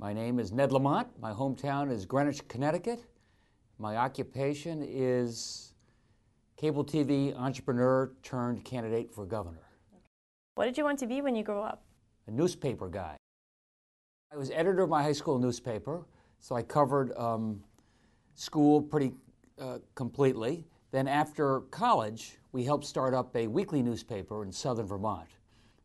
My name is Ned Lamont. My hometown is Greenwich, Connecticut. My occupation is cable TV entrepreneur turned candidate for governor. What did you want to be when you grew up? A newspaper guy. I was editor of my high school newspaper, so I covered school pretty completely. Then after college, we helped start up a weekly newspaper in southern Vermont.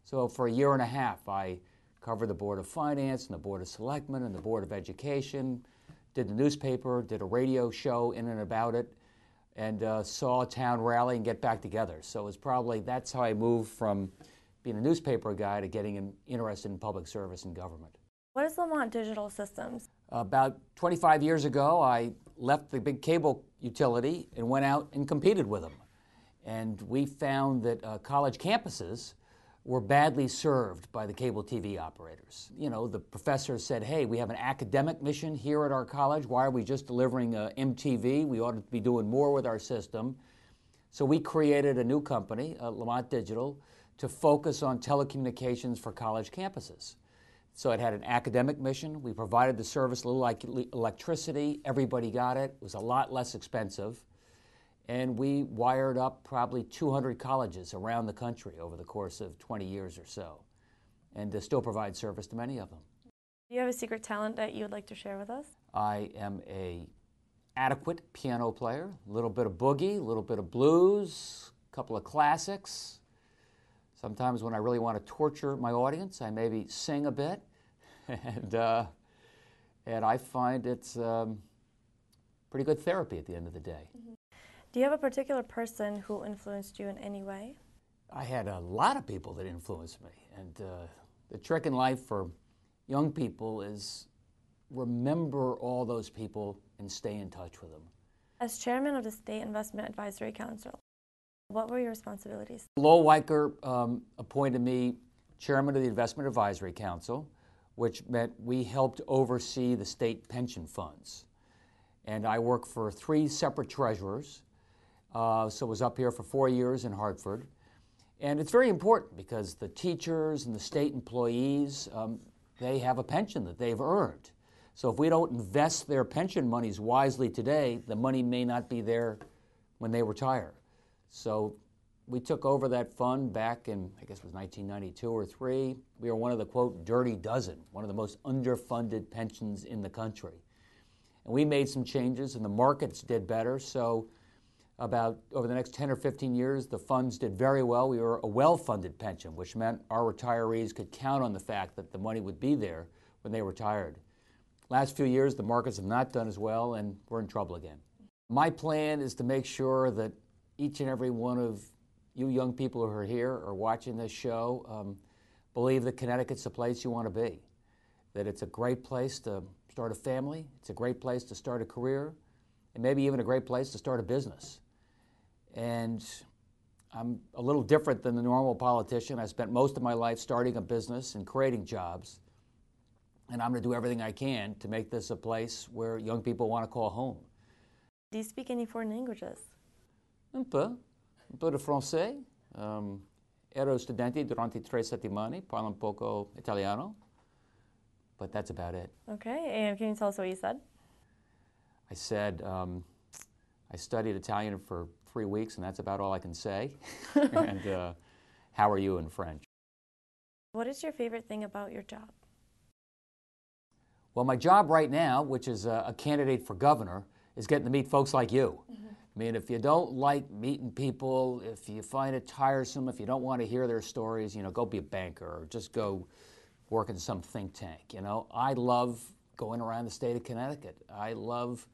So for a year and a half, I covered the Board of Finance and the Board of Selectmen and the Board of Education, did the newspaper, did a radio show in and about it, and saw a town rally and get back together. So it was probably, that's how I moved from being a newspaper guy to getting interested in public service and government. What is Lamont Digital Systems? About 25 years ago, I left the big cable utility and went out and competed with them. And we found that college campuses were badly served by the cable TV operators. You know, the professors said, hey, we have an academic mission here at our college. Why are we just delivering MTV? We ought to be doing more with our system. So we created a new company, Lamont Digital, to focus on telecommunications for college campuses. So it had an academic mission. We provided the service a little like electricity. Everybody got it. It was a lot less expensive. And we wired up probably 200 colleges around the country over the course of 20 years or so, and still provide service to many of them. Do you have a secret talent that you would like to share with us? I am an adequate piano player, a little bit of boogie, a little bit of blues, a couple of classics. Sometimes when I really want to torture my audience, I maybe sing a bit, and I find it's pretty good therapy at the end of the day. Mm-hmm. Do you have a particular person who influenced you in any way? I had a lot of people that influenced me, and the trick in life for young people is remember all those people and stay in touch with them. As chairman of the State Investment Advisory Council, what were your responsibilities? Lowell Weicker appointed me chairman of the Investment Advisory Council, which meant we helped oversee the state pension funds. And I worked for 3 separate treasurers. So was up here for 4 years in Hartford. And it's very important because the teachers and the state employees, they have a pension that they've earned. So if we don't invest their pension monies wisely today, the money may not be there when they retire. So we took over that fund back in, I guess it was 1992 or 3. We were one of the, quote, dirty dozen, one of the most underfunded pensions in the country. And we made some changes and the markets did better. So about over the next 10 or 15 years, the funds did very well. We were a well-funded pension, which meant our retirees could count on the fact that the money would be there when they retired. Last few years, the markets have not done as well, and we're in trouble again. My plan is to make sure that each and every one of you young people who are here or watching this show believe that Connecticut's the place you want to be, that it's a great place to start a family, it's a great place to start a career, and maybe even a great place to start a business. And I'm a little different than the normal politician. I spent most of my life starting a business and creating jobs. And I'm going to do everything I can to make this a place where young people want to call home. Do you speak any foreign languages? Un peu de français. Ero studente durante 3 settimane, parlo un poco italiano. But that's about it. Okay, and can you tell us what you said? I said, I studied Italian for 3 weeks, and that's about all I can say. And how are you in French? What is your favorite thing about your job? Well, my job right now, which is a candidate for governor, is getting to meet folks like you. Mm-hmm. I mean, if you don't like meeting people, if you find it tiresome, if you don't want to hear their stories, you know, go be a banker or just go work in some think tank, you know. I love going around the state of Connecticut. I love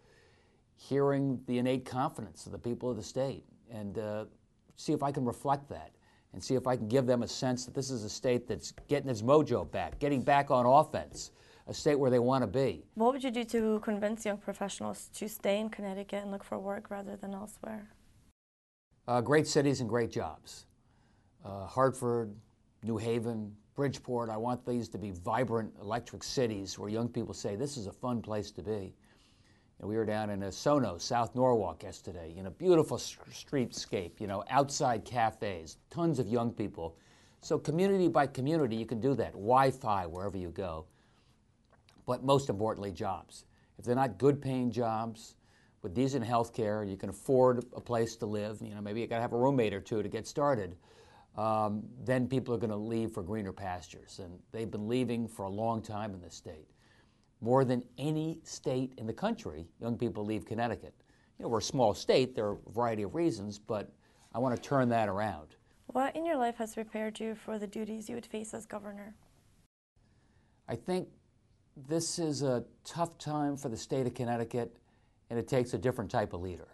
hearing the innate confidence of the people of the state and see if I can reflect that and see if I can give them a sense that this is a state that's getting its mojo back, getting back on offense, a state where they want to be. What would you do to convince young professionals to stay in Connecticut and look for work rather than elsewhere? Great cities and great jobs. Hartford, New Haven, Bridgeport, I want these to be vibrant electric cities where young people say, this is a fun place to be. And we were down in Sono, South Norwalk yesterday, you know, beautiful streetscape, you know, outside cafes, tons of young people. So community by community, you can do that. Wi-Fi wherever you go. but most importantly, jobs. If they're not good paying jobs with decent health care, you can afford a place to live, maybe you got to have a roommate or two to get started, then people are going to leave for greener pastures. And they've been leaving for a long time in this state. More than any state in the country, young people leave Connecticut. We're a small state, there are a variety of reasons, but I want to turn that around. What in your life has prepared you for the duties you would face as governor? I think this is a tough time for the state of Connecticut, and it takes a different type of leader.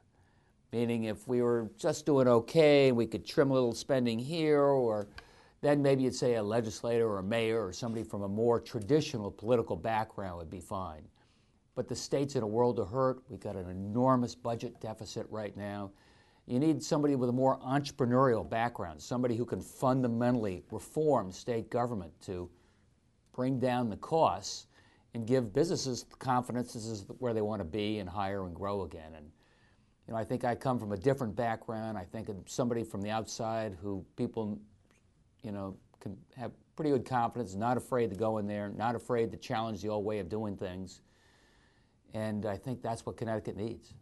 Meaning if we were just doing okay, we could trim a little spending here, or then maybe you'd say a legislator or a mayor or somebody from a more traditional political background would be fine. But the state's in a world of hurt. We've got an enormous budget deficit right now. You need somebody with a more entrepreneurial background, somebody who can fundamentally reform state government to bring down the costs and give businesses the confidence this is where they want to be and hire and grow again. And I think I come from a different background. I think I'm somebody from the outside who people, can have pretty good confidence, not afraid to go in there, not afraid to challenge the old way of doing things. And I think that's what Connecticut needs.